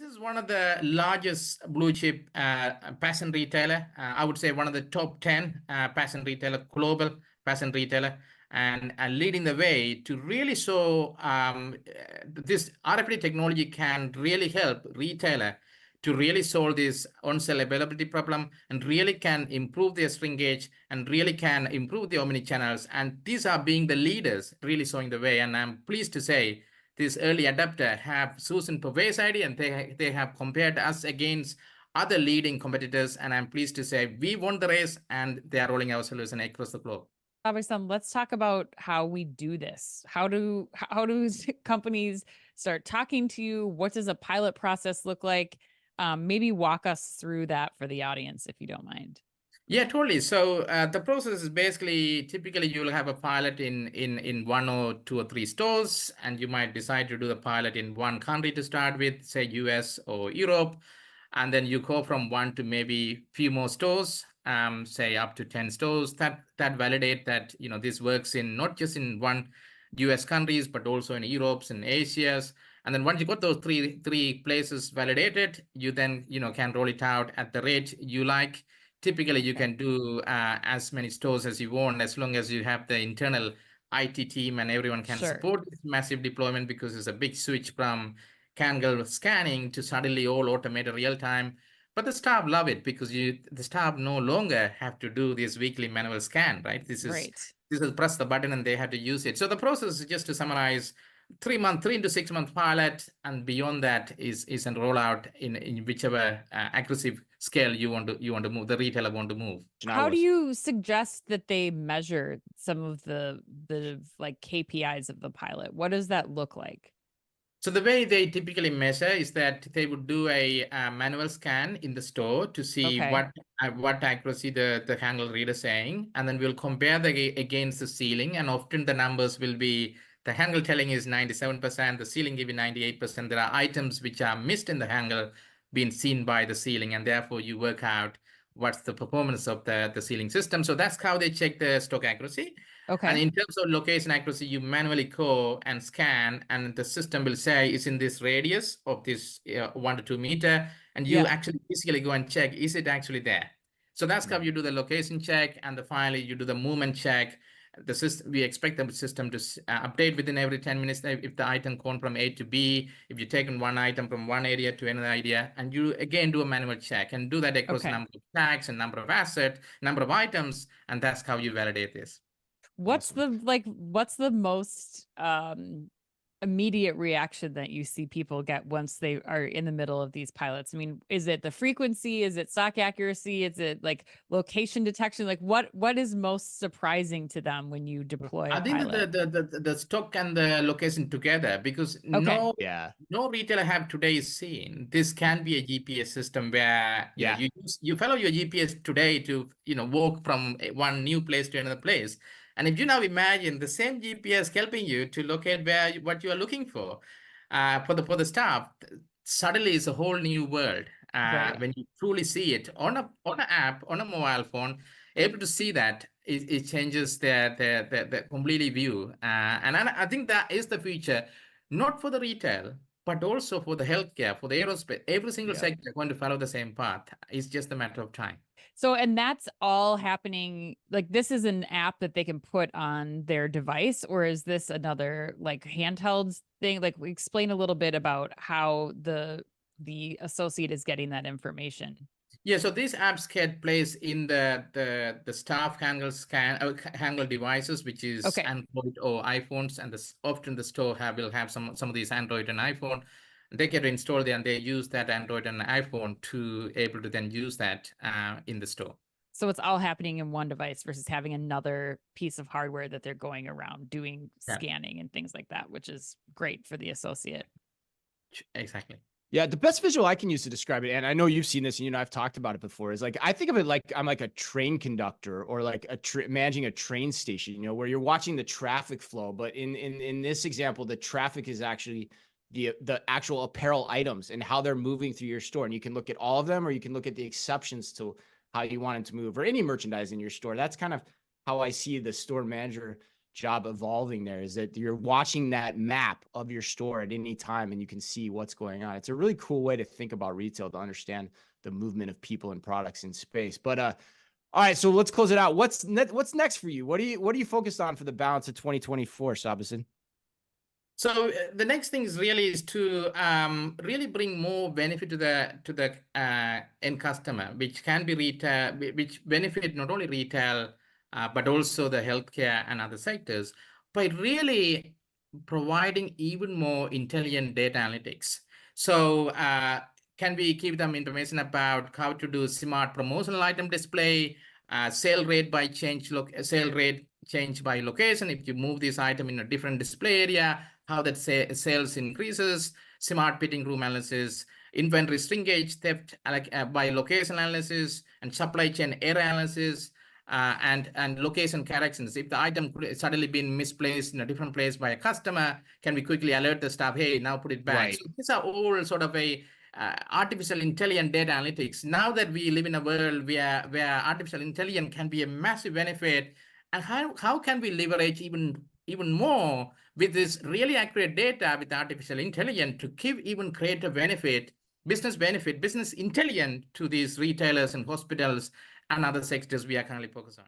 is one of the largest blue chip fashion retailer. I would say one of the top 10 fashion retailer, global fashion retailer, and leading the way to really show this RFID technology can really help retailer to really solve this on-sale availability problem and really can improve their shrinkage and really can improve the omni channels. And these are being the leaders really showing the way. And I'm pleased to say this early adopter have chosen PervasID and they have compared us against other leading competitors. And I'm pleased to say we won the race and they are rolling our solution across the globe. Sabesan, let's talk about how we do this. How do companies start talking to you? What does a pilot process look like? Maybe walk us through that for the audience, if you don't mind. Yeah, totally. So the process is basically typically you'll have a pilot in one or two or three stores, and you might decide to do the pilot in one country to start with, say US or Europe, and then you go from one to maybe few more stores, say up to 10 stores that validate that this works in not just in one US countries but also in Europe's and Asia's. And then once you got those three places validated, you then can roll it out at the rate you like. Typically, you can do as many stores as you want, as long as you have the internal IT team and everyone can support this massive deployment, because it's a big switch from Kangal scanning to suddenly all automated real time. But the staff love it because the staff no longer have to do this weekly manual scan, right? This is press the button and they have to use it. So the process is, just to summarize, 3 to 6 month pilot, and beyond that is a rollout in whichever aggressive scale you want to move, the retailer want to move. How do you suggest that they measure some of the like KPIs of the pilot? What does that look like? So the way they typically measure is that they would do a manual scan in the store to see what accuracy the handle reader is saying, and then we'll compare against the ceiling, and often the numbers will be the handle telling is 97%, the ceiling giving 98%. There are items which are missed in the handle being seen by the ceiling, and therefore you work out what's the performance of the ceiling system. So that's how they check the stock accuracy. Okay. And in terms of location accuracy, you manually go and scan, and the system will say it's in this radius of this 1 to 2 meter, and you actually physically go and check, is it actually there? So that's how you do the location check, and finally you do the movement check. The system, we expect the system to update within every 10 minutes if the item gone from A to B, if you've taken one item from one area to another area, and you again do a manual check and do that across number of tags and number of assets, number of items, and that's how you validate this. What's the most immediate reaction that you see people get once they are in the middle of these pilots? I mean, is it the frequency? Is it stock accuracy? Is it like location detection? Like what is most surprising to them when you deploy a pilot? I think the stock and the location together, because no retailer have today seen this can be a GPS system where you follow your GPS today to walk from one new place to another place. And if you now imagine the same GPS helping you to locate what you are looking for the staff, suddenly it's a whole new world. When you truly see it on an app, on a mobile phone, able to see that, it changes the completely view. And I think that is the future, not for the retail, but also for the healthcare, for the aerospace. Every single sector is going to follow the same path. It's just a matter of time. So, and that's all happening, like this is an app that they can put on their device, or is this another like handheld thing? Like explain a little bit about how the associate is getting that information. Yeah, so these apps get placed in the staff handle devices, which is Android or iPhones, and often the store will have some of these Android and iPhone. They get installed there and they use that Android and iPhone to able to then use that in the store. So it's all happening in one device versus having another piece of hardware that they're going around doing scanning and things like that, which is great for the associate. Exactly. Yeah, the best visual I can use to describe it, and I know you've seen this and I've talked about it before, is like I think of it like I'm like a train conductor or like managing a train station, where you're watching the traffic flow. But in this example, the traffic is actually the actual apparel items and how they're moving through your store. And you can look at all of them, or you can look at the exceptions to how you want it to move, or any merchandise in your store. That's kind of how I see the store manager job evolving there, is that you're watching that map of your store at any time and you can see what's going on. It's a really cool way to think about retail, to understand the movement of people and products in space. But all right, so let's close it out. What's next for you? What are you focused on for the balance of 2024, Sabesan? So the next thing is to really bring more benefit to the end customer, which can be retail, which benefit not only retail but also the healthcare and other sectors, by really providing even more intelligent data analytics. So can we give them information about how to do smart promotional item display, sale rate by change by location? If you move this item in a different display area, how that sales increases, smart fitting room analysis, inventory shrinkage, theft by location analysis, and supply chain error analysis, and location corrections. If the item could suddenly been misplaced in a different place by a customer, can we quickly alert the staff, hey, now put it back? Right. So these are all sort of a artificial intelligence data analytics. Now that we live in a world where artificial intelligence can be a massive benefit, and how can we leverage even more with this really accurate data with artificial intelligence to give even greater benefit, business intelligence to these retailers and hospitals and other sectors we are currently focused on.